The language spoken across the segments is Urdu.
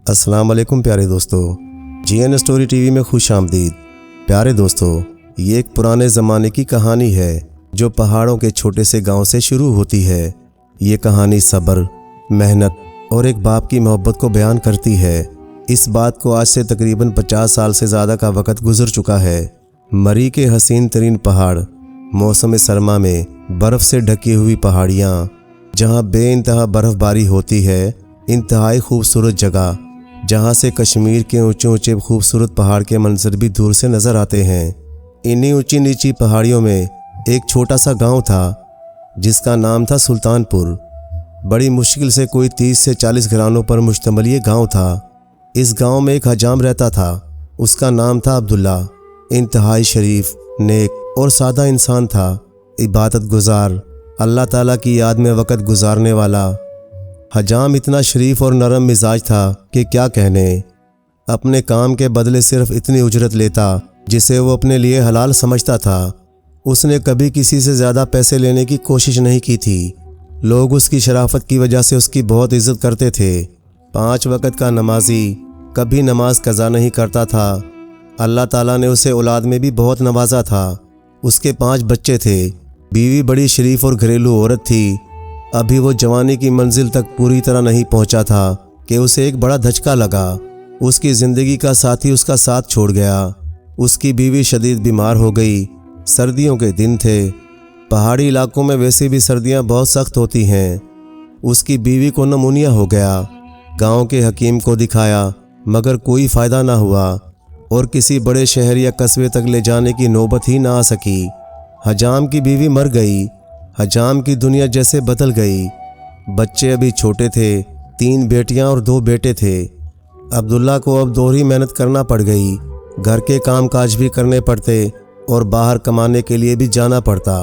السلام علیکم پیارے دوستو، جی این اسٹوری ٹی وی میں خوش آمدید۔ پیارے دوستو، یہ ایک پرانے زمانے کی کہانی ہے جو پہاڑوں کے چھوٹے سے گاؤں سے شروع ہوتی ہے۔ یہ کہانی صبر، محنت اور ایک باپ کی محبت کو بیان کرتی ہے۔ اس بات کو آج سے تقریباً 50 سال سے زیادہ کا وقت گزر چکا ہے۔ مری کے حسین ترین پہاڑ، موسم سرما میں برف سے ڈھکی ہوئی پہاڑیاں، جہاں بے انتہا برف باری ہوتی ہے، انتہائی خوبصورت جگہ جہاں سے کشمیر کے اونچے اونچے خوبصورت پہاڑ کے منظر بھی دور سے نظر آتے ہیں۔ انہی اونچی نیچی پہاڑیوں میں ایک چھوٹا سا گاؤں تھا جس کا نام تھا سلطان پور۔ بڑی مشکل سے کوئی 30 سے 40 گھرانوں پر مشتمل یہ گاؤں تھا۔ اس گاؤں میں ایک حجام رہتا تھا، اس کا نام تھا عبداللہ۔ انتہائی شریف، نیک اور سادہ انسان تھا، عبادت گزار، اللہ تعالیٰ کی یاد میں وقت گزارنے والا۔ حجام اتنا شریف اور نرم مزاج تھا کہ کیا کہنے۔ اپنے کام کے بدلے صرف اتنی اجرت لیتا جسے وہ اپنے لیے حلال سمجھتا تھا۔ اس نے کبھی کسی سے زیادہ پیسے لینے کی کوشش نہیں کی تھی۔ لوگ اس کی شرافت کی وجہ سے اس کی بہت عزت کرتے تھے۔ 5 وقت کا نمازی، کبھی نماز قضا نہیں کرتا تھا۔ اللہ تعالیٰ نے اسے اولاد میں بھی بہت نوازا تھا۔ اس کے 5 بچے تھے، بیوی بڑی شریف اور گھریلو عورت تھی۔ ابھی وہ جوانی کی منزل تک پوری طرح نہیں پہنچا تھا کہ اسے ایک بڑا دھچکا لگا۔ اس کی زندگی کا ساتھی اس کا ساتھ چھوڑ گیا۔ اس کی بیوی شدید بیمار ہو گئی۔ سردیوں کے دن تھے، پہاڑی علاقوں میں ویسے بھی سردیاں بہت سخت ہوتی ہیں۔ اس کی بیوی کو نمونیا ہو گیا۔ گاؤں کے حکیم کو دکھایا مگر کوئی فائدہ نہ ہوا اور کسی بڑے شہر یا قصبے تک لے جانے کی نوبت ہی نہ آ سکی۔ حجام کی بیوی مر گئی۔ حجام کی دنیا جیسے بدل گئی۔ بچے ابھی چھوٹے تھے، 3 بیٹیاں اور 2 بیٹے تھے۔ عبداللہ کو اب دوہری محنت کرنا پڑ گئی۔ گھر کے کام کاج بھی کرنے پڑتے اور باہر کمانے کے لیے بھی جانا پڑتا۔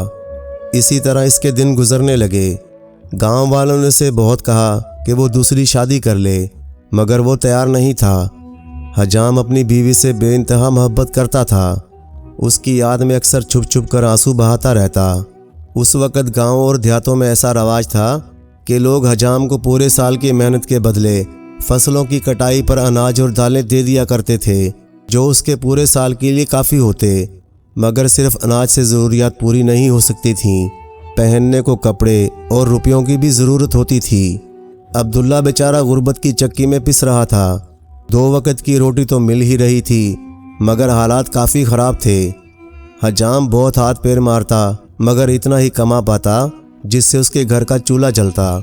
اسی طرح اس کے دن گزرنے لگے۔ گاؤں والوں نے اسے بہت کہا کہ وہ دوسری شادی کر لے مگر وہ تیار نہیں تھا۔ حجام اپنی بیوی سے بے انتہا محبت کرتا تھا۔ اس کی یاد میں اکثر چھپ چھپ کر آنسو بہاتا رہتا۔ اس وقت گاؤں اور دیہاتوں میں ایسا رواج تھا کہ لوگ حجام کو پورے سال کی محنت کے بدلے فصلوں کی کٹائی پر اناج اور دالیں دے دیا کرتے تھے جو اس کے پورے سال کے لیے کافی ہوتے، مگر صرف اناج سے ضروریات پوری نہیں ہو سکتی تھیں، پہننے کو کپڑے اور روپیوں کی بھی ضرورت ہوتی تھی۔ عبداللہ بیچارہ غربت کی چکی میں پس رہا تھا۔ 2 وقت کی روٹی تو مل ہی رہی تھی مگر حالات کافی خراب تھے۔ حجام بہت ہاتھ پیر مارتا مگر اتنا ہی کما پاتا جس سے اس کے گھر کا چولہا جلتا۔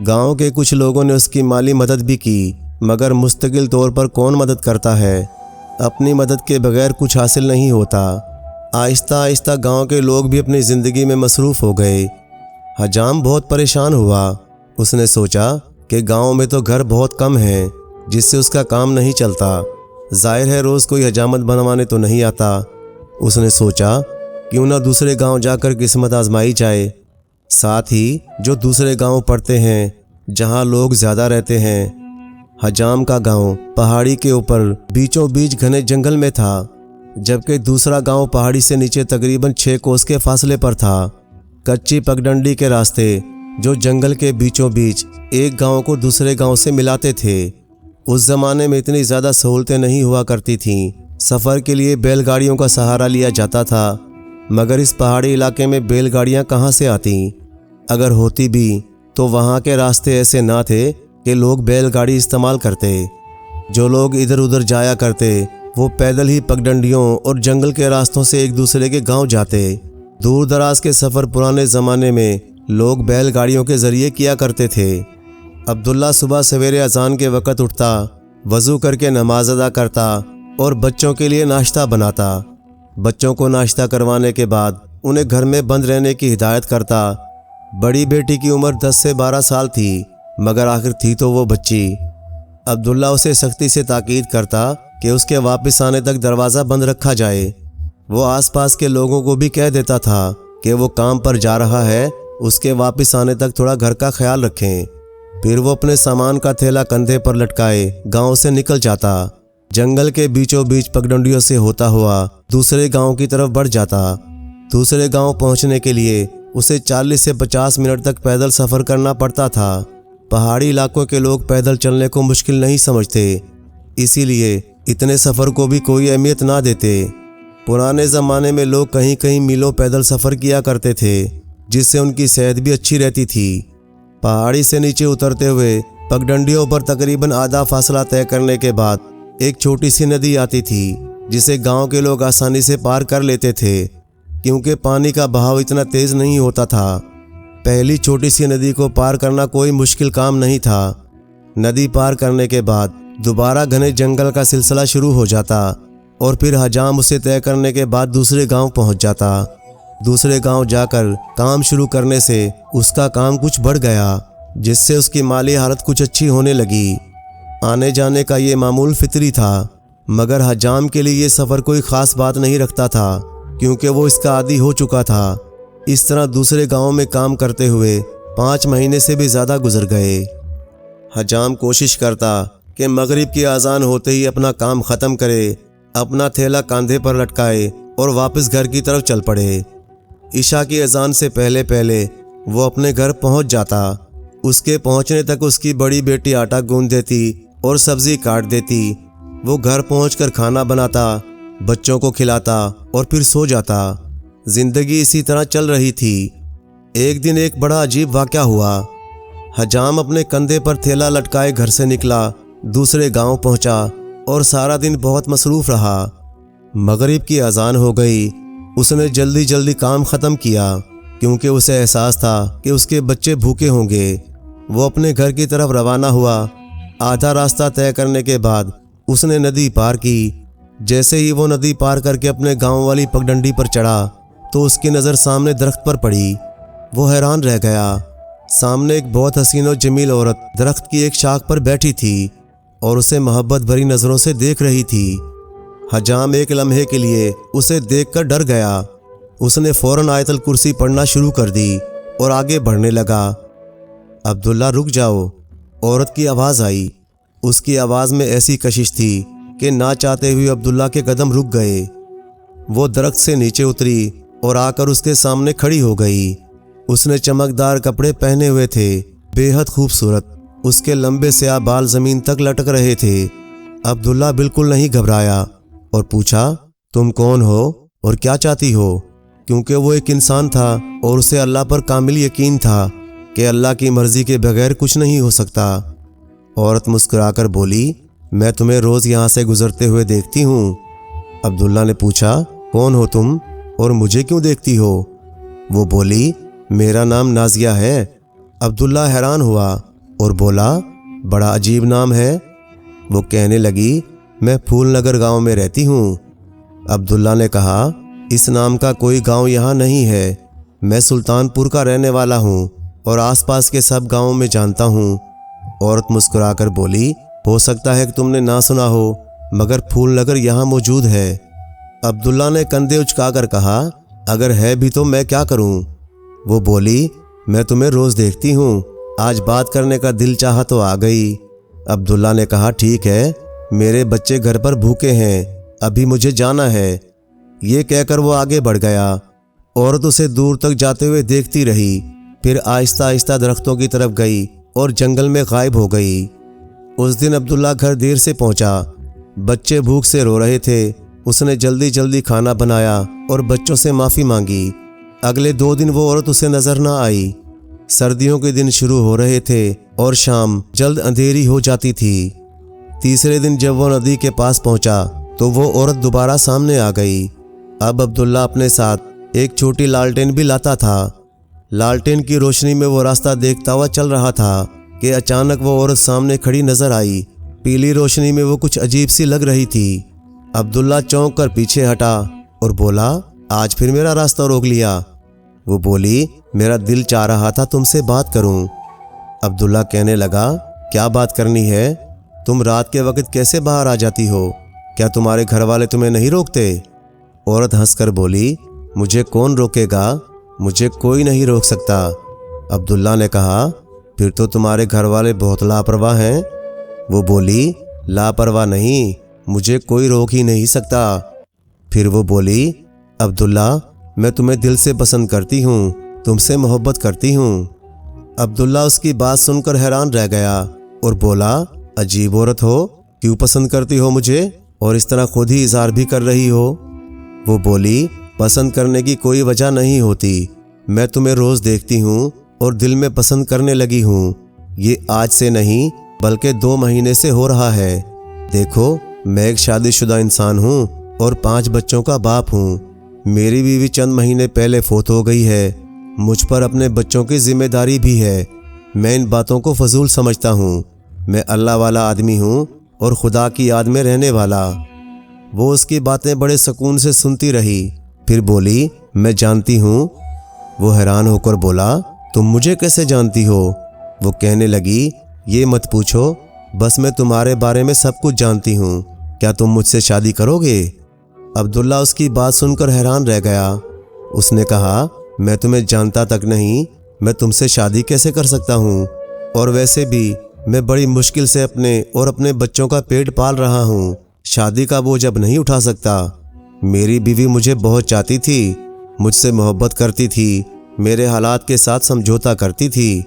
گاؤں کے کچھ لوگوں نے اس کی مالی مدد بھی کی مگر مستقل طور پر کون مدد کرتا ہے؟ اپنی مدد کے بغیر کچھ حاصل نہیں ہوتا۔ آہستہ آہستہ گاؤں کے لوگ بھی اپنی زندگی میں مصروف ہو گئے۔ حجام بہت پریشان ہوا۔ اس نے سوچا کہ گاؤں میں تو گھر بہت کم ہیں جس سے اس کا کام نہیں چلتا۔ ظاہر ہے روز کوئی حجامت بنوانے تو نہیں آتا۔ اس نے سوچا کیوں نہ دوسرے گاؤں جا کر قسمت آزمائی جائے۔ ساتھ ہی جو دوسرے گاؤں پڑتے ہیں جہاں لوگ زیادہ رہتے ہیں۔ حجام کا گاؤں پہاڑی کے اوپر بیچوں بیچ گھنے جنگل میں تھا، جبکہ دوسرا گاؤں پہاڑی سے نیچے تقریباً 6 کوس کے فاصلے پر تھا۔ کچی پگڈنڈی کے راستے جو جنگل کے بیچوں بیچ ایک گاؤں کو دوسرے گاؤں سے ملاتے تھے۔ اس زمانے میں اتنی زیادہ سہولتیں نہیں ہوا کرتی تھیں۔ سفر کے لیے بیل گاڑیوں کا سہارا لیا جاتا تھا مگر اس پہاڑی علاقے میں بیل گاڑیاں کہاں سے آتیں؟ اگر ہوتی بھی تو وہاں کے راستے ایسے نہ تھے کہ لوگ بیل گاڑی استعمال کرتے۔ جو لوگ ادھر ادھر جایا کرتے وہ پیدل ہی پگڈنڈیوں اور جنگل کے راستوں سے ایک دوسرے کے گاؤں جاتے۔ دور دراز کے سفر پرانے زمانے میں لوگ بیل گاڑیوں کے ذریعے کیا کرتے تھے۔ عبداللہ صبح سویرے اذان کے وقت اٹھتا، وضو کر کے نماز ادا کرتا اور بچوں کے لیے ناشتہ بناتا۔ بچوں کو ناشتہ کروانے کے بعد انہیں گھر میں بند رہنے کی ہدایت کرتا۔ بڑی بیٹی کی عمر 10 سے 12 سال تھی مگر آخر تھی تو وہ بچی۔ عبداللہ اسے سختی سے تاکید کرتا کہ اس کے واپس آنے تک دروازہ بند رکھا جائے۔ وہ آس پاس کے لوگوں کو بھی کہہ دیتا تھا کہ وہ کام پر جا رہا ہے، اس کے واپس آنے تک تھوڑا گھر کا خیال رکھیں۔ پھر وہ اپنے سامان کا تھیلا کندھے پر لٹکائے گاؤں سے نکل جاتا۔ جنگل کے بیچوں بیچ پگڈنڈیوں سے ہوتا ہوا دوسرے گاؤں کی طرف بڑھ جاتا۔ دوسرے گاؤں پہنچنے کے لیے اسے 40 سے 50 منٹ تک پیدل سفر کرنا پڑتا تھا۔ پہاڑی علاقوں کے لوگ پیدل چلنے کو مشکل نہیں سمجھتے، اسی لیے اتنے سفر کو بھی کوئی اہمیت نہ دیتے۔ پرانے زمانے میں لوگ کہیں کہیں میلوں پیدل سفر کیا کرتے تھے، جس سے ان کی صحت بھی اچھی رہتی تھی۔ پہاڑی سے نیچے اترتے ہوئے پگڈنڈیوں پر تقریباً آدھا فاصلہ طے کرنے کے بعد ایک چھوٹی سی ندی آتی تھی، جسے گاؤں کے لوگ آسانی سے پار کر لیتے تھے، کیونکہ پانی کا بہاؤ اتنا تیز نہیں ہوتا تھا۔ پہلی چھوٹی سی ندی کو پار کرنا کوئی مشکل کام نہیں تھا۔ ندی پار کرنے کے بعد دوبارہ گھنے جنگل کا سلسلہ شروع ہو جاتا، اور پھر حجام اسے طے کرنے کے بعد دوسرے گاؤں پہنچ جاتا۔ دوسرے گاؤں جا کر کام شروع کرنے سے اس کا کام کچھ بڑھ گیا، جس سے اس کی مالی حالت کچھ اچھی ہونے لگی۔ آنے جانے کا یہ معمول فطری تھا، مگر حجام کے لیے یہ سفر کوئی خاص بات نہیں رکھتا تھا، کیونکہ وہ اس کا عادی ہو چکا تھا۔ اس طرح دوسرے گاؤں میں کام کرتے ہوئے 5 مہینے سے بھی زیادہ گزر گئے۔ حجام کوشش کرتا کہ مغرب کی اذان ہوتے ہی اپنا کام ختم کرے، اپنا تھیلا کاندھے پر لٹکائے اور واپس گھر کی طرف چل پڑے۔ عشاء کی اذان سے پہلے پہلے وہ اپنے گھر پہنچ جاتا۔ اس کے پہنچنے تک اس کی بڑی بیٹی آٹا گوندھ دیتی اور سبزی کاٹ دیتی۔ وہ گھر پہنچ کر کھانا بناتا، بچوں کو کھلاتا اور پھر سو جاتا۔ زندگی اسی طرح چل رہی تھی۔ ایک دن ایک بڑا عجیب واقعہ ہوا۔ حجام اپنے کندھے پر تھیلا لٹکائے گھر سے نکلا، دوسرے گاؤں پہنچا اور سارا دن بہت مصروف رہا۔ مغرب کی اذان ہو گئی۔ اس نے جلدی جلدی کام ختم کیا، کیونکہ اسے احساس تھا کہ اس کے بچے بھوکے ہوں گے۔ وہ اپنے گھر کی طرف روانہ ہوا۔ آدھا راستہ طے کرنے کے بعد اس نے ندی پار کی۔ جیسے ہی وہ ندی پار کر کے اپنے گاؤں والی پگڈنڈی پر چڑھا تو اس کی نظر سامنے درخت پر پڑی۔ وہ حیران رہ گیا۔ سامنے ایک بہت حسین و جمیل عورت درخت کی ایک شاخ پر بیٹھی تھی اور اسے محبت بھری نظروں سے دیکھ رہی تھی۔ حجام ایک لمحے کے لیے اسے دیکھ کر ڈر گیا۔ اس نے فوراً آیت الکرسی پڑھنا شروع کر دی اور آگے بڑھنے لگا۔ عبداللہ رک جاؤ، عورت کی آواز آئی۔ اس کی آواز میں ایسی کشش تھی کہ نہ چاہتے ہوئے عبداللہ کے قدم رک گئے۔ وہ درخت سے نیچے اتری اور آ کر اس کے سامنے کھڑی ہو گئی۔ اس نے چمکدار کپڑے پہنے ہوئے تھے، بے حد خوبصورت۔ اس کے لمبے سیاہ بال زمین تک لٹک رہے تھے۔ عبداللہ بالکل نہیں گھبرایا اور پوچھا، تم کون ہو اور کیا چاہتی ہو؟ کیونکہ وہ ایک انسان تھا اور اسے اللہ پر کامل یقین تھا کہ اللہ کی مرضی کے بغیر کچھ نہیں ہو سکتا۔ عورت مسکرا کر بولی، میں تمہیں روز یہاں سے گزرتے ہوئے دیکھتی ہوں۔ عبداللہ نے پوچھا، کون ہو تم اور مجھے کیوں دیکھتی ہو؟ وہ بولی، میرا نام نازیہ ہے۔ عبداللہ حیران ہوا اور بولا، بڑا عجیب نام ہے۔ وہ کہنے لگی، میں پھول نگر گاؤں میں رہتی ہوں۔ عبداللہ نے کہا، اس نام کا کوئی گاؤں یہاں نہیں ہے۔ میں سلطان پور کا رہنے والا ہوں اور آس پاس کے سب گاؤں میں جانتا ہوں۔ عورت مسکرا کر بولی، ہو سکتا ہے کہ تم نے نہ سنا ہو، مگر پھول نگر یہاں موجود ہے۔ عبداللہ نے کندھے اچکا کر کہا، اگر ہے بھی تو میں کیا کروں؟ وہ بولی، میں تمہیں روز دیکھتی ہوں، آج بات کرنے کا دل چاہا تو آ گئی۔ عبداللہ نے کہا، ٹھیک ہے، میرے بچے گھر پر بھوکے ہیں، ابھی مجھے جانا ہے۔ یہ کہہ کر وہ آگے بڑھ گیا۔ عورت اسے دور تک جاتے ہوئے دیکھتی رہی، پھر آہستہ آہستہ درختوں کی طرف گئی اور جنگل میں غائب ہو گئی۔ اس دن عبداللہ گھر دیر سے پہنچا۔ بچے بھوک سے رو رہے تھے۔ اس نے جلدی جلدی کھانا بنایا اور بچوں سے معافی مانگی۔ اگلے 2 دن وہ عورت اسے نظر نہ آئی۔ سردیوں کے دن شروع ہو رہے تھے اور شام جلد اندھیری ہو جاتی تھی۔ تیسرے دن جب وہ ندی کے پاس پہنچا تو وہ عورت دوبارہ سامنے آ گئی۔ اب عبداللہ اپنے ساتھ ایک چھوٹی لالٹین بھی لاتا تھا۔ لالٹین کی روشنی میں وہ راستہ دیکھتا ہوا چل رہا تھا کہ اچانک وہ عورت سامنے کھڑی نظر آئی۔ پیلی روشنی میں وہ کچھ عجیب سی لگ رہی تھی۔ عبداللہ چونک کر پیچھے ہٹا اور بولا، آج پھر میرا راستہ روک لیا؟ وہ بولی، میرا دل چاہ رہا تھا تم سے بات کروں۔ عبداللہ کہنے لگا، کیا بات کرنی ہے؟ تم رات کے وقت کیسے باہر آ جاتی ہو؟ کیا تمہارے گھر والے تمہیں نہیں روکتے؟ عورت ہنس کر بولی، مجھے کون روکے گا؟ مجھے کوئی نہیں روک سکتا۔ عبداللہ نے کہا، پھر تو تمہارے گھر والے بہت لاپرواہ ہیں۔ وہ بولی، لاپرواہ نہیں، مجھے کوئی روک ہی نہیں سکتا۔ پھر وہ بولی، عبداللہ، میں تمہیں دل سے پسند کرتی ہوں، تم سے محبت کرتی ہوں۔ عبداللہ اس کی بات سن کر حیران رہ گیا اور بولا، عجیب عورت ہو، کیوں پسند کرتی ہو مجھے اور اس طرح خود ہی اظہار بھی کر رہی ہو؟ وہ بولی، پسند کرنے کی کوئی وجہ نہیں ہوتی، میں تمہیں روز دیکھتی ہوں اور دل میں پسند کرنے لگی ہوں۔ یہ آج سے نہیں بلکہ 2 مہینے سے ہو رہا ہے۔ دیکھو، میں ایک شادی شدہ انسان ہوں اور 5 بچوں کا باپ ہوں۔ میری بیوی چند مہینے پہلے فوت ہو گئی ہے۔ مجھ پر اپنے بچوں کی ذمہ داری بھی ہے۔ میں ان باتوں کو فضول سمجھتا ہوں۔ میں اللہ والا آدمی ہوں اور خدا کی یاد میں رہنے والا۔ وہ اس کی باتیں بڑے سکون سے سنتی رہی، پھر بولی، میں جانتی ہوں۔ وہ حیران ہو کر بولا، تم مجھے کیسے جانتی ہو؟ وہ کہنے لگی، یہ مت پوچھو، بس میں تمہارے بارے میں سب کچھ جانتی ہوں۔ کیا تم مجھ سے شادی کرو گے؟ عبداللہ اس کی بات سن کر حیران رہ گیا۔ اس نے کہا، میں تمہیں جانتا تک نہیں، میں تم سے شادی کیسے کر سکتا ہوں؟ اور ویسے بھی میں بڑی مشکل سے اپنے اور اپنے بچوں کا پیٹ پال رہا ہوں، شادی کا بوجھ اب نہیں اٹھا سکتا۔ میری بیوی مجھے بہت چاہتی تھی، مجھ سے محبت کرتی تھی، میرے حالات کے ساتھ سمجھوتا کرتی تھی۔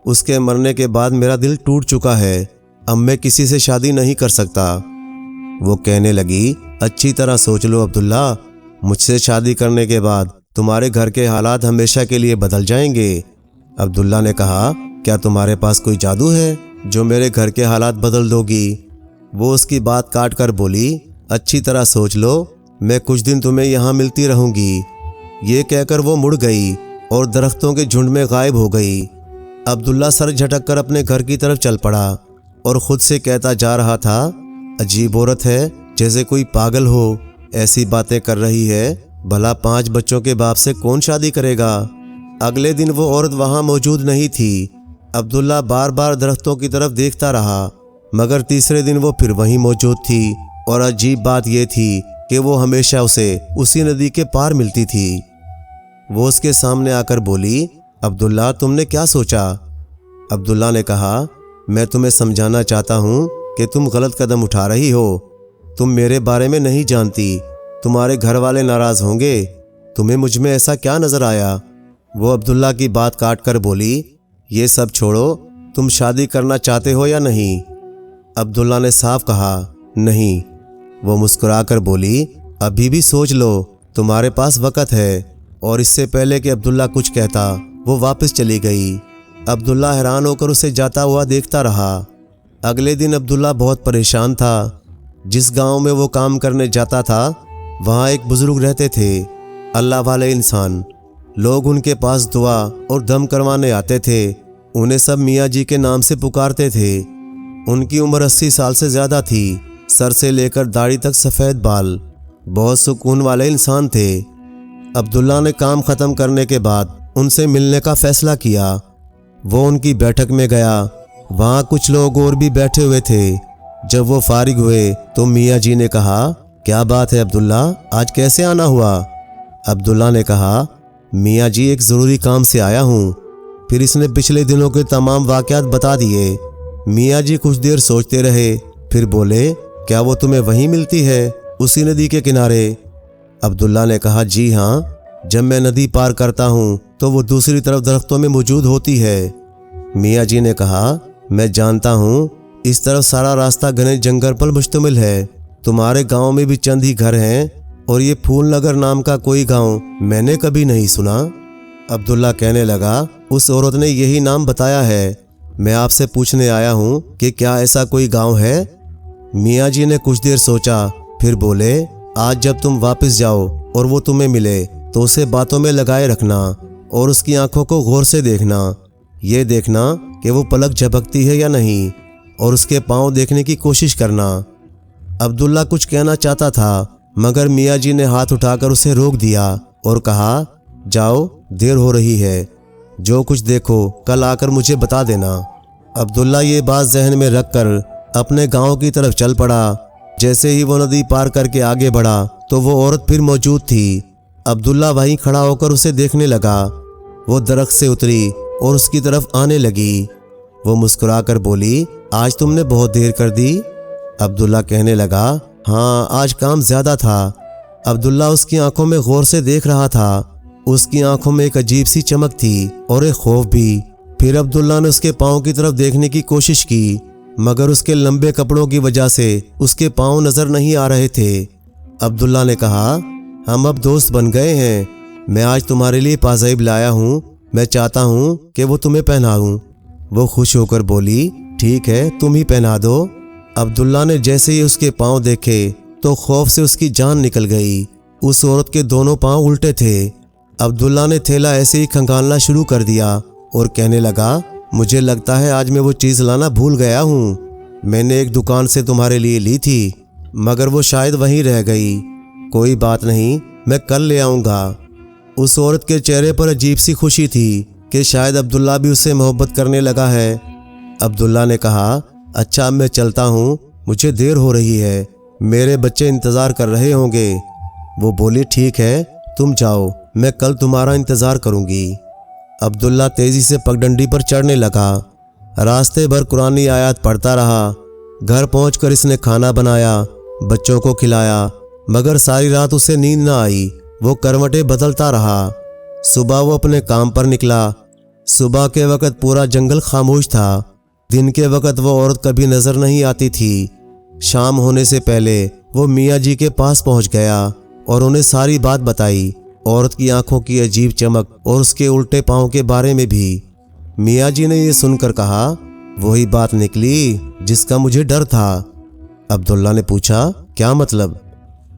اس کے مرنے کے بعد میرا دل ٹوٹ چکا ہے، اب میں کسی سے شادی نہیں کر سکتا۔ وہ کہنے لگی، اچھی طرح سوچ لو عبداللہ، مجھ سے شادی کرنے کے بعد تمہارے گھر کے حالات ہمیشہ کے لیے بدل جائیں گے۔ عبداللہ نے کہا، کیا تمہارے پاس کوئی جادو ہے جو میرے گھر کے حالات بدل دو گی؟ وہ اس کی بات کاٹ کر بولی، اچھی طرح سوچ لو، میں کچھ دن تمہیں یہاں ملتی رہوں گی۔ یہ کہہ کر وہ مڑ گئی اور درختوں کے جھنڈ میں غائب ہو گئی۔ عبداللہ سر جھٹک کر اپنے گھر کی طرف چل پڑا اور خود سے کہتا جا رہا تھا، عجیب عورت ہے، جیسے کوئی پاگل ہو، ایسی باتیں کر رہی ہے، بھلا 5 بچوں کے باپ سے کون شادی کرے گا؟ اگلے دن وہ عورت وہاں موجود نہیں تھی۔ عبداللہ بار بار درختوں کی طرف دیکھتا رہا، مگر تیسرے دن وہ پھر وہیں موجود تھی، اور عجیب بات یہ تھی کہ وہ ہمیشہ اسے اسی ندی کے پار ملتی تھی۔ وہ اس کے سامنے آ کر بولی، عبداللہ تم نے کیا سوچا؟ عبداللہ نے کہا، میں تمہیں سمجھانا چاہتا ہوں کہ تم غلط قدم اٹھا رہی ہو۔ تم میرے بارے میں نہیں جانتی، تمہارے گھر والے ناراض ہوں گے۔ تمہیں مجھ میں ایسا کیا نظر آیا؟ وہ عبداللہ کی بات کاٹ کر بولی، یہ سب چھوڑو، تم شادی کرنا چاہتے ہو یا نہیں؟ عبداللہ نے صاف کہا، نہیں۔ وہ مسکرا کر بولی، ابھی بھی سوچ لو، تمہارے پاس وقت ہے۔ اور اس سے پہلے کہ عبداللہ کچھ کہتا، وہ واپس چلی گئی۔ عبداللہ حیران ہو کر اسے جاتا ہوا دیکھتا رہا۔ اگلے دن عبداللہ بہت پریشان تھا۔ جس گاؤں میں وہ کام کرنے جاتا تھا، وہاں ایک بزرگ رہتے تھے، اللہ والے انسان۔ لوگ ان کے پاس دعا اور دم کروانے آتے تھے۔ انہیں سب میاں جی کے نام سے پکارتے تھے۔ ان کی عمر 80 سال سے زیادہ تھی، سر سے لے کر داڑھی تک سفید بال، بہت سکون والے انسان تھے۔ عبداللہ نے کام ختم کرنے کے بعد ان سے ملنے کا فیصلہ کیا۔ وہ ان کی بیٹھک میں گیا، وہاں کچھ لوگ اور بھی بیٹھے ہوئے تھے۔ جب وہ فارغ ہوئے تو میاں جی نے کہا، کیا بات ہے عبداللہ، آج کیسے آنا ہوا؟ عبداللہ نے کہا، میاں جی ایک ضروری کام سے آیا ہوں۔ پھر اس نے پچھلے دنوں کے تمام واقعات بتا دیے۔ میاں جی کچھ دیر سوچتے رہے، پھر بولے، کیا وہ تمہیں وہیں ملتی ہے، اسی ندی کے کنارے؟ عبداللہ نے کہا، جی ہاں، جب میں ندی پار کرتا ہوں تو وہ دوسری طرف درختوں میں موجود ہوتی ہے۔ میاں جی نے کہا، میں جانتا ہوں، اس طرف سارا راستہ گھنے جنگل پر مشتمل ہے۔ تمہارے گاؤں میں بھی چند ہی گھر ہیں، اور یہ پھول نگر نام کا کوئی گاؤں میں نے کبھی نہیں سنا۔ عبداللہ کہنے لگا، اس عورت نے یہی نام بتایا ہے۔ میں آپ سے پوچھنے آیا ہوں کہ کیا ایسا کوئی گاؤں ہے؟ میاں جی نے کچھ دیر سوچا، پھر بولے، آج جب تم واپس جاؤ اور وہ تمہیں ملے تو اسے باتوں میں لگائے رکھنا اور اس کی آنکھوں کو غور سے دیکھنا۔ یہ دیکھنا کہ وہ پلک جھپکتی ہے یا نہیں، اور اس کے پاؤں دیکھنے کی کوشش کرنا۔ عبداللہ کچھ کہنا چاہتا تھا، مگر میاں جی نے ہاتھ اٹھا کر اسے روک دیا اور کہا، جاؤ، دیر ہو رہی ہے، جو کچھ دیکھو کل آ کر مجھے بتا دینا۔ عبداللہ یہ بات ذہن میں رکھ کر اپنے گاؤں کی طرف چل پڑا۔ جیسے ہی وہ ندی پار کر کے آگے بڑھا تو وہ عورت پھر موجود تھی۔ عبداللہ وہیں کھڑا ہو کر اسے دیکھنے لگا۔ وہ درخت سے اتری اور اس کی طرف آنے لگی۔ وہ مسکرا کر بولی، آج تم نے بہت دیر کر دی؟ عبداللہ کہنے لگا، ہاں، آج کام زیادہ تھا۔ عبداللہ اس کی آنکھوں میں غور سے دیکھ رہا تھا۔ اس کی آنکھوں میں ایک عجیب سی چمک تھی اور ایک خوف بھی۔ پھر عبداللہ نے اس کے پاؤں کی طرف دیکھنے کی کوشش کی، مگر اس کے لمبے کپڑوں کی وجہ سے اس کے پاؤں نظر نہیں آ رہے تھے۔ عبداللہ نے کہا، ہم اب دوست بن گئے ہیں، میں آج تمہارے لیے پازیب لایا ہوں، میں چاہتا ہوں کہ وہ تمہیں پہناؤں۔ وہ خوش ہو کر بولی، ٹھیک ہے، تم ہی پہنا دو۔ عبداللہ نے جیسے ہی اس کے پاؤں دیکھے تو خوف سے اس کی جان نکل گئی۔ اس عورت کے دونوں پاؤں الٹے تھے۔ عبداللہ نے تھیلا ایسے ہی کھنگالنا شروع کر دیا اور کہنے لگا، مجھے لگتا ہے آج میں وہ چیز لانا بھول گیا ہوں، میں نے ایک دکان سے تمہارے لیے لی تھی، مگر وہ شاید وہیں رہ گئی۔ کوئی بات نہیں، میں کل لے آؤں گا۔ اس عورت کے چہرے پر عجیب سی خوشی تھی کہ شاید عبداللہ بھی اس سے محبت کرنے لگا ہے۔ عبداللہ نے کہا، اچھا اب میں چلتا ہوں، مجھے دیر ہو رہی ہے، میرے بچے انتظار کر رہے ہوں گے۔ وہ بولی، ٹھیک ہے، تم جاؤ، میں کل تمہارا انتظار کروں گی۔ عبداللہ تیزی سے پگڈنڈی پر چڑھنے لگا۔ راستے بھر قرآنی آیات پڑھتا رہا۔ گھر پہنچ کر اس نے کھانا بنایا، بچوں کو کھلایا، مگر ساری رات اسے نیند نہ آئی، وہ کروٹیں بدلتا رہا۔ صبح وہ اپنے کام پر نکلا۔ صبح کے وقت پورا جنگل خاموش تھا۔ دن کے وقت وہ عورت کبھی نظر نہیں آتی تھی۔ شام ہونے سے پہلے وہ میاں جی کے پاس پہنچ گیا اور انہیں ساری بات بتائی، عورت کی آنکھوں کی عجیب چمک اور اس کے الٹے پاؤں کے بارے میں بھی۔ میاں جی نے یہ سن کر کہا، وہی بات نکلی جس کا مجھے ڈر تھا۔ عبداللہ نے پوچھا، کیا مطلب؟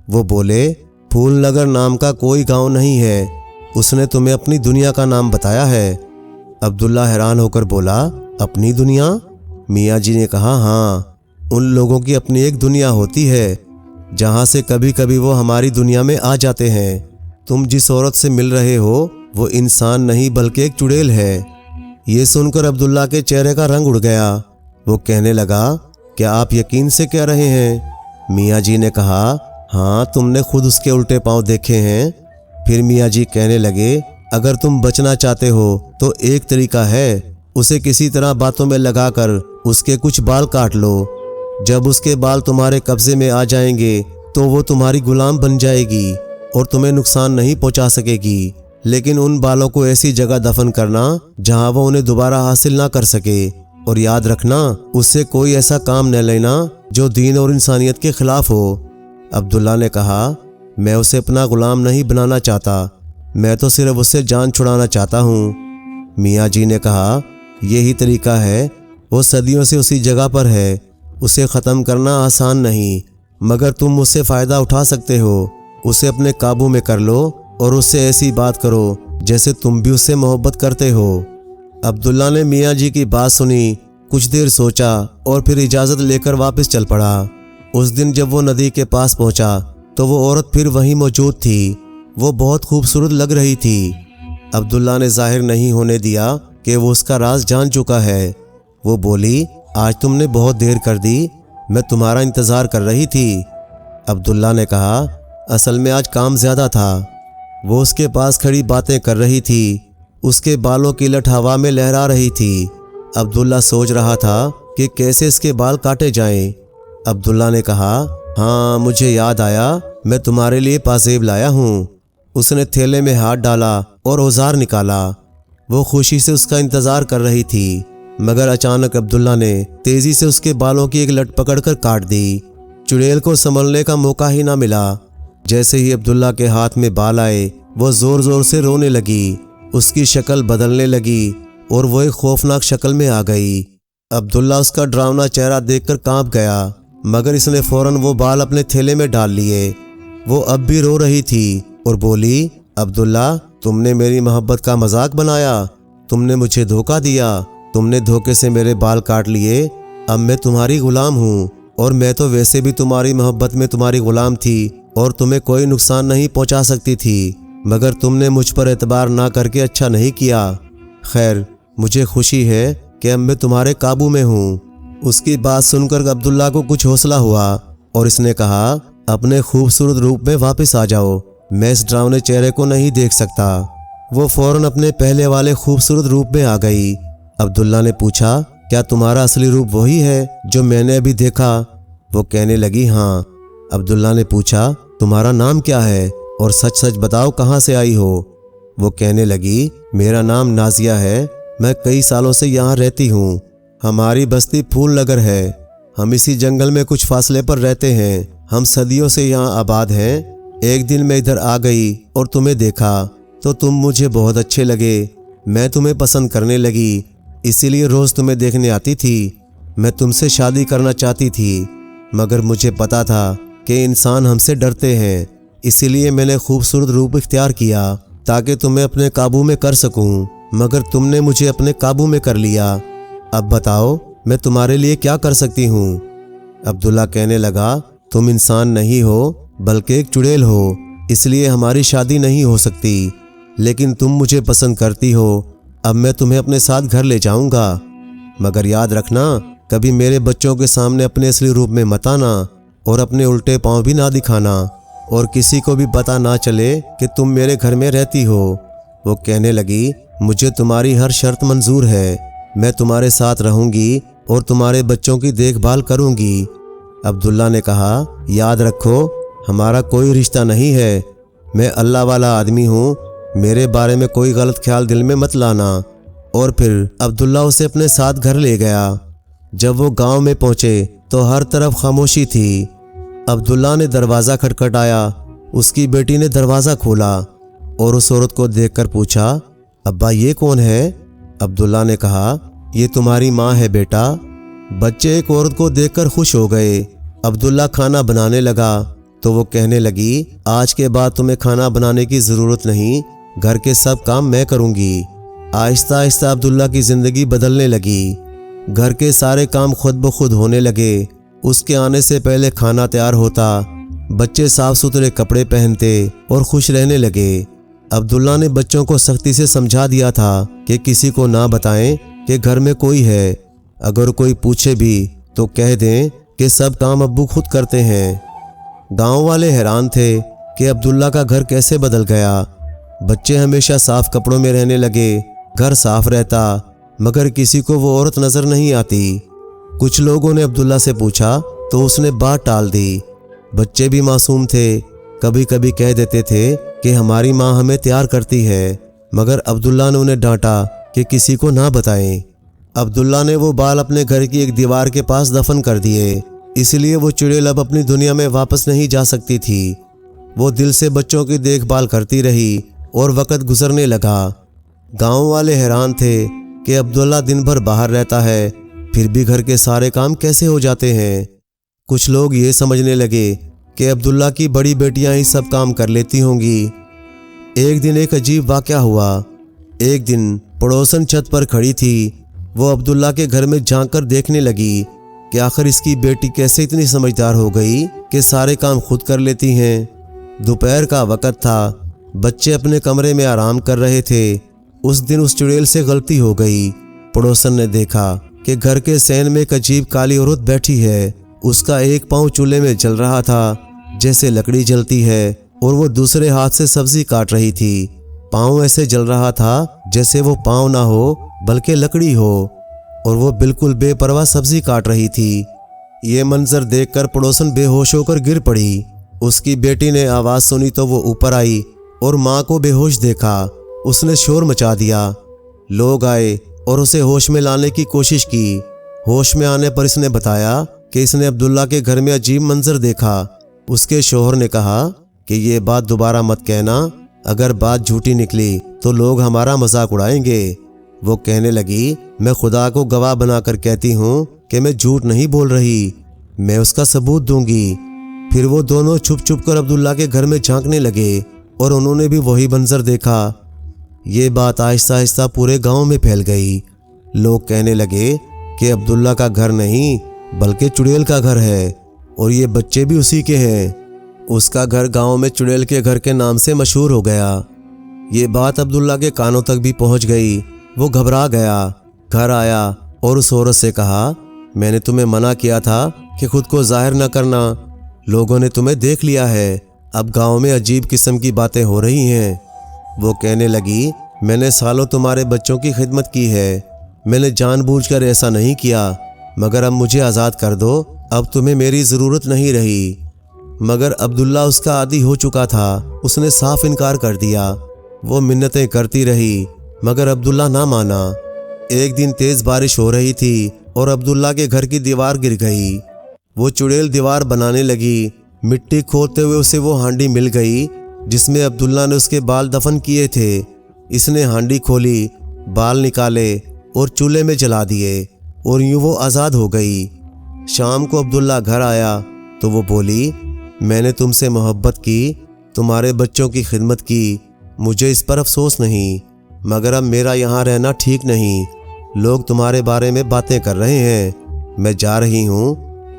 وہ بولے، پھول نگر نام کا کوئی گاؤں نہیں ہے، اس نے تمہیں اپنی دنیا کا نام بتایا ہے۔ عبداللہ حیران ہو کر بولا، اپنی دنیا؟ میاں جی نے کہا، ہاں، ان لوگوں کی اپنی ایک دنیا ہوتی ہے جہاں سے کبھی کبھی وہ ہماری دنیا میں آ جاتے ہیں۔ تم جس عورت سے مل رہے ہو وہ انسان نہیں بلکہ ایک چڑیل ہے۔ یہ سن کر عبداللہ کے چہرے کا رنگ اڑ گیا۔ وہ کہنے لگا، کیا آپ یقین سے کہہ رہے ہیں؟ میاں جی نے کہا، ہاں، تم نے خود اس کے الٹے پاؤں دیکھے ہیں۔ پھر میاں جی کہنے لگے، اگر تم بچنا چاہتے ہو تو ایک طریقہ ہے، اسے کسی طرح باتوں میں لگا کر اس کے کچھ بال کاٹ لو۔ جب اس کے بال تمہارے قبضے میں آ جائیں گے تو وہ تمہاری غلام بن جائے گی اور تمہیں نقصان نہیں پہنچا سکے گی، لیکن ان بالوں کو ایسی جگہ دفن کرنا جہاں وہ انہیں دوبارہ حاصل نہ کر سکے، اور یاد رکھنا اس سے کوئی ایسا کام نہ لینا جو دین اور انسانیت کے خلاف ہو۔ عبداللہ نے کہا، میں اسے اپنا غلام نہیں بنانا چاہتا، میں تو صرف اس سے جان چھڑانا چاہتا ہوں۔ میاں جی نے کہا، یہی طریقہ ہے، وہ صدیوں سے اسی جگہ پر ہے، اسے ختم کرنا آسان نہیں، مگر تم اس سے فائدہ اٹھا سکتے ہو۔ اسے اپنے قابو میں کر لو اور اس سے ایسی بات کرو جیسے تم بھی اس سے محبت کرتے ہو۔ عبداللہ نے میاں جی کی بات سنی، کچھ دیر سوچا اور پھر اجازت لے کر واپس چل پڑا۔ اس دن جب وہ ندی کے پاس پہنچا تو وہ عورت پھر وہیں موجود تھی۔ وہ بہت خوبصورت لگ رہی تھی۔ عبداللہ نے ظاہر نہیں ہونے دیا کہ وہ اس کا راز جان چکا ہے۔ وہ بولی، آج تم نے بہت دیر کر دی، میں تمہارا انتظار کر رہی تھی۔ عبداللہ نے کہا، اصل میں آج کام زیادہ تھا۔ وہ اس کے پاس کھڑی باتیں کر رہی تھی، اس کے بالوں کی لٹ ہوا میں لہرا رہی تھی۔ عبداللہ سوچ رہا تھا کہ کیسے اس کے بال کاٹے جائیں۔ عبداللہ نے کہا، ہاں، مجھے یاد آیا، میں تمہارے لیے پازیب لایا ہوں۔ اس نے تھیلے میں ہاتھ ڈالا اور اوزار نکالا۔ وہ خوشی سے اس کا انتظار کر رہی تھی، مگر اچانک عبداللہ نے تیزی سے اس کے بالوں کی ایک لٹ پکڑ کر کاٹ دی۔ چڑیل کو سنبھلنے کا موقع ہی نہ ملا۔ جیسے ہی عبداللہ کے ہاتھ میں بال آئے، وہ زور زور سے رونے لگی، اس کی شکل بدلنے لگی اور وہ ایک خوفناک شکل میں آ گئی۔ عبداللہ اس کا ڈراؤنا چہرہ دیکھ کر کانپ گیا، مگر اس نے فوراً وہ بال اپنے تھیلے میں ڈال لیے۔ وہ اب بھی رو رہی تھی اور بولی، عبداللہ، تم نے میری محبت کا مذاق بنایا، تم نے مجھے دھوکہ دیا، تم نے دھوکے سے میرے بال کاٹ لیے، اب میں تمہاری غلام ہوں، اور میں تو ویسے بھی تمہاری محبت میں تمہاری غلام تھی اور تمہیں کوئی نقصان نہیں پہنچا سکتی تھی، مگر تم نے مجھ پر اعتبار نہ کر کے اچھا نہیں کیا۔ خیر، مجھے خوشی ہے کہ اب میں تمہارے قابو میں ہوں۔ اس کی بات سن کر عبداللہ کو کچھ حوصلہ ہوا اور اس نے کہا، اپنے خوبصورت روپ میں واپس آ جاؤ، میں اس ڈراؤنے چہرے کو نہیں دیکھ سکتا۔ وہ فوراً اپنے پہلے والے خوبصورت روپ میں آ گئی۔ عبداللہ نے پوچھا، کیا تمہارا اصلی روپ وہی ہے جو میں نے ابھی دیکھا؟ وہ کہنے لگی، ہاں۔ عبداللہ نے پوچھا، تمہارا نام کیا ہے اور سچ سچ بتاؤ کہاں سے آئی ہو؟ وہ کہنے لگی، میرا نام نازیہ ہے، میں کئی سالوں سے یہاں رہتی ہوں۔ ہماری بستی پھول نگر ہے۔ ہم اسی جنگل میں کچھ فاصلے پر رہتے ہیں۔ ہم صدیوں سے یہاں آباد ہیں۔ ایک دن میں ادھر آ گئی اور تمہیں دیکھا تو تم مجھے بہت اچھے لگے۔ میں تمہیں پسند کرنے لگی، اسی لیے روز تمہیں دیکھنے آتی تھی۔ میں تم سے شادی کرنا چاہتی تھی، مگر مجھے پتا تھا کہ انسان ہم سے ڈرتے ہیں، اسی لیے میں نے خوبصورت روپ اختیار کیا تاکہ تمہیں اپنے قابو میں کر سکوں، مگر تم نے مجھے اپنے قابو میں کر لیا۔ اب بتاؤ میں تمہارے لیے کیا کر سکتی ہوں؟ عبداللہ کہنے لگا، تم انسان نہیں ہو بلکہ ایک چڑیل ہو، اس لیے ہماری شادی نہیں ہو سکتی، لیکن تم مجھے پسند کرتی ہو۔ اب میں تمہیں اپنے ساتھ گھر لے جاؤں گا، مگر یاد رکھنا کبھی میرے بچوں کے سامنے اپنے اصلی روپ میں مت آنا اور اپنے الٹے پاؤں بھی نہ دکھانا، اور کسی کو بھی پتہ نہ چلے کہ تم میرے گھر میں رہتی ہو۔ وہ کہنے لگی، مجھے تمہاری ہر شرط منظور ہے، میں تمہارے ساتھ رہوں گی اور تمہارے بچوں کی دیکھ بھال کروں گی۔ عبداللہ نے کہا، یاد رکھو ہمارا کوئی رشتہ نہیں ہے، میں اللہ والا آدمی ہوں، میرے بارے میں کوئی غلط خیال دل میں مت لانا۔ اور پھر عبداللہ اسے اپنے ساتھ گھر لے گیا۔ جب وہ گاؤں میں پہنچے تو ہر طرف خاموشی تھی۔ عبداللہ نے دروازہ کھٹکھٹایا، اس کی بیٹی نے دروازہ کھولا اور اس عورت کو دیکھ کر پوچھا، ابا یہ کون ہے؟ عبداللہ نے کہا، یہ تمہاری ماں ہے بیٹا۔ بچے ایک عورت کو دیکھ کر خوش ہو گئے۔ عبداللہ کھانا بنانے لگا تو وہ کہنے لگی، آج کے بعد تمہیں کھانا بنانے کی ضرورت نہیں، گھر کے سب کام میں کروں گی۔ آہستہ آہستہ عبداللہ کی زندگی بدلنے لگی۔ گھر کے سارے کام خود بخود ہونے لگے۔ اس کے آنے سے پہلے کھانا تیار ہوتا، بچے صاف ستھرے کپڑے پہنتے اور خوش رہنے لگے۔ عبداللہ نے بچوں کو سختی سے سمجھا دیا تھا کہ کسی کو نہ بتائیں کہ گھر میں کوئی ہے، اگر کوئی پوچھے بھی تو کہہ دیں کہ سب کام ابو خود کرتے ہیں۔ گاؤں والے حیران تھے کہ عبداللہ کا گھر کیسے بدل گیا۔ بچے ہمیشہ صاف کپڑوں میں رہنے لگے، گھر صاف رہتا، مگر کسی کو وہ عورت نظر نہیں آتی۔ کچھ لوگوں نے عبداللہ سے پوچھا تو اس نے بات ٹال دی۔ بچے بھی معصوم تھے، کبھی کبھی کہہ دیتے تھے کہ ہماری ماں ہمیں تیار کرتی ہے، مگر عبداللہ نے انہیں ڈانٹا کہ کسی کو نہ بتائیں۔ عبداللہ نے وہ بال اپنے گھر کی ایک دیوار کے پاس دفن کر دیے، اس لیے وہ چڑیل اب اپنی دنیا میں واپس نہیں جا سکتی تھی۔ وہ دل سے بچوں کی دیکھ بھال کرتی رہی اور وقت گزرنے لگا۔ گاؤں والے حیران تھے کہ عبداللہ دن بھر باہر رہتا ہے، پھر بھی گھر کے سارے کام کیسے ہو جاتے ہیں۔ کچھ لوگ یہ سمجھنے لگے کہ عبداللہ کی بڑی بیٹیاں ہی سب کام کر لیتی ہوں گی۔ ایک دن ایک عجیب واقعہ ہوا۔ ایک دن پڑوسن چھت پر کھڑی تھی، وہ عبداللہ کے گھر میں جھانک کر دیکھنے لگی کہ آخر اس کی بیٹی کیسے اتنی سمجھدار ہو گئی کہ سارے کام خود کر لیتی ہیں۔ دوپہر کا وقت تھا، بچے اپنے کمرے میں آرام کر رہے تھے۔ اس دن اس چڑیل سے غلطی ہو گئی۔ پڑوسن نے دیکھا کہ گھر کے سین میں ایک عجیب کالی عورت بیٹھی ہے۔ اس کا ایک پاؤں چولہے میں جل رہا تھا جیسے لکڑی جلتی ہے، اور وہ دوسرے ہاتھ سے سبزی کاٹ رہی تھی۔ پاؤں ایسے جل رہا تھا جیسے وہ پاؤں نہ ہو بلکہ لکڑی ہو، اور وہ بالکل بے پرواہ سبزی کاٹ رہی تھی۔ یہ منظر دیکھ کر پڑوسن بے ہوش ہو کر گر پڑی۔ اس کی بیٹی نے آواز سنی تو وہ اوپر آئی اور ماں کو بے ہوش دیکھا۔ اس نے شور مچا دیا۔ لوگ آئے اور اسے ہوش میں لانے کی کوشش کی۔ ہوش میں آنے پر اس نے بتایا کہ اس نے عبداللہ کے گھر میں عجیب منظر دیکھا۔ اس کے شوہر نے کہا کہ یہ بات دوبارہ مت کہنا، اگر بات جھوٹی نکلی تو لوگ ہمارا مذاق اڑائیں گے۔ وہ کہنے لگی، میں خدا کو گواہ بنا کر کہتی ہوں کہ میں جھوٹ نہیں بول رہی، میں اس کا ثبوت دوں گی۔ پھر وہ دونوں چھپ چھپ کر عبداللہ کے گھر میں جھانکنے لگے اور انہوں نے بھی وہی منظر دیکھا۔ یہ بات آہستہ آہستہ پورے گاؤں میں پھیل گئی۔ لوگ کہنے لگے کہ عبداللہ کا گھر نہیں بلکہ چڑیل کا گھر ہے، اور یہ بچے بھی اسی کے ہیں۔ اس کا گھر گاؤں میں چڑیل کے گھر کے نام سے مشہور ہو گیا۔ یہ بات عبداللہ کے کانوں تک بھی پہنچ گئی۔ وہ گھبرا گیا، گھر آیا اور اس عورت سے کہا، میں نے تمہیں منع کیا تھا کہ خود کو ظاہر نہ کرنا، لوگوں نے تمہیں دیکھ لیا ہے، اب گاؤں میں عجیب قسم کی باتیں ہو رہی ہیں۔ وہ کہنے لگی، میں نے سالوں تمہارے بچوں کی خدمت کی ہے، میں نے جان بوجھ کر ایسا نہیں کیا، مگر اب مجھے آزاد کر دو، اب تمہیں میری ضرورت نہیں رہی۔ مگر عبداللہ اس کا عادی ہو چکا تھا، اس نے صاف انکار کر دیا۔ وہ منتیں کرتی رہی مگر عبداللہ نہ مانا۔ ایک دن تیز بارش ہو رہی تھی اور عبداللہ کے گھر کی دیوار گر گئی۔ وہ چڑیل دیوار بنانے لگی۔ مٹی کھودتے ہوئے اسے وہ ہانڈی مل گئی جس میں عبداللہ نے اس کے بال دفن کیے تھے۔ اس نے ہانڈی کھولی، بال نکالے اور چولہے میں جلا دیے اور یوں وہ آزاد ہو گئی۔ شام کو عبداللہ گھر آیا تو وہ بولی، میں نے تم سے محبت کی، تمہارے بچوں کی خدمت کی، مجھے اس پر افسوس نہیں، مگر اب میرا یہاں رہنا ٹھیک نہیں۔ لوگ تمہارے بارے میں باتیں کر رہے ہیں، میں جا رہی ہوں،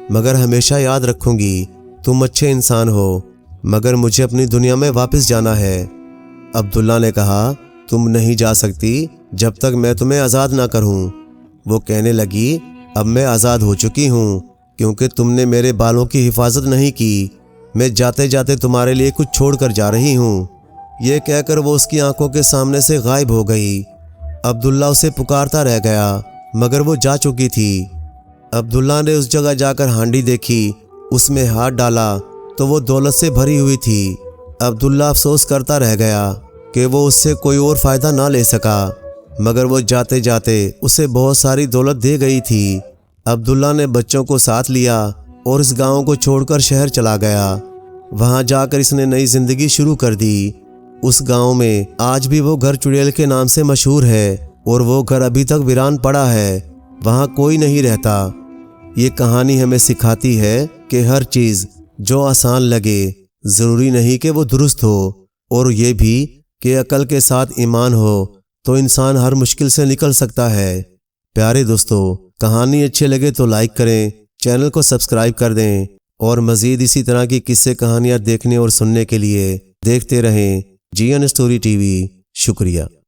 مگر ہمیشہ یاد رکھوں گی تم اچھے انسان ہو، مگر مجھے اپنی دنیا میں واپس جانا ہے۔ عبداللہ نے کہا، تم نہیں جا سکتی جب تک میں تمہیں آزاد نہ کروں۔ وہ کہنے لگی، اب میں آزاد ہو چکی ہوں کیونکہ تم نے میرے بالوں کی حفاظت نہیں کی، میں جاتے جاتے تمہارے لیے کچھ چھوڑ کر جا رہی ہوں۔ یہ کہہ کر وہ اس کی آنکھوں کے سامنے سے غائب ہو گئی۔ عبداللہ اسے پکارتا رہ گیا مگر وہ جا چکی تھی۔ عبداللہ نے اس جگہ جا کر ہانڈی دیکھی، اس میں ہاتھ ڈالا تو وہ دولت سے بھری ہوئی تھی۔ عبداللہ افسوس کرتا رہ گیا کہ وہ اس سے کوئی اور فائدہ نہ لے سکا، مگر وہ جاتے جاتے اسے بہت ساری دولت دے گئی تھی۔ عبداللہ نے بچوں کو ساتھ لیا اور اس گاؤں کو چھوڑ کر شہر چلا گیا۔ وہاں جا کر اس نے نئی زندگی شروع کر دی۔ اس گاؤں میں آج بھی وہ گھر چڑیل کے نام سے مشہور ہے اور وہ گھر ابھی تک ویران پڑا ہے، وہاں کوئی نہیں رہتا۔ یہ کہانی ہمیں سکھاتی ہے کہ ہر چیز جو آسان لگے ضروری نہیں کہ وہ درست ہو، اور یہ بھی کہ عقل کے ساتھ ایمان ہو تو انسان ہر مشکل سے نکل سکتا ہے۔ پیارے دوستو، کہانی اچھے لگے تو لائک کریں، چینل کو سبسکرائب کر دیں اور مزید اسی طرح کی قصے کہانیاں دیکھنے اور سننے کے لیے دیکھتے رہیں جی این اسٹوری ٹی وی۔ شکریہ۔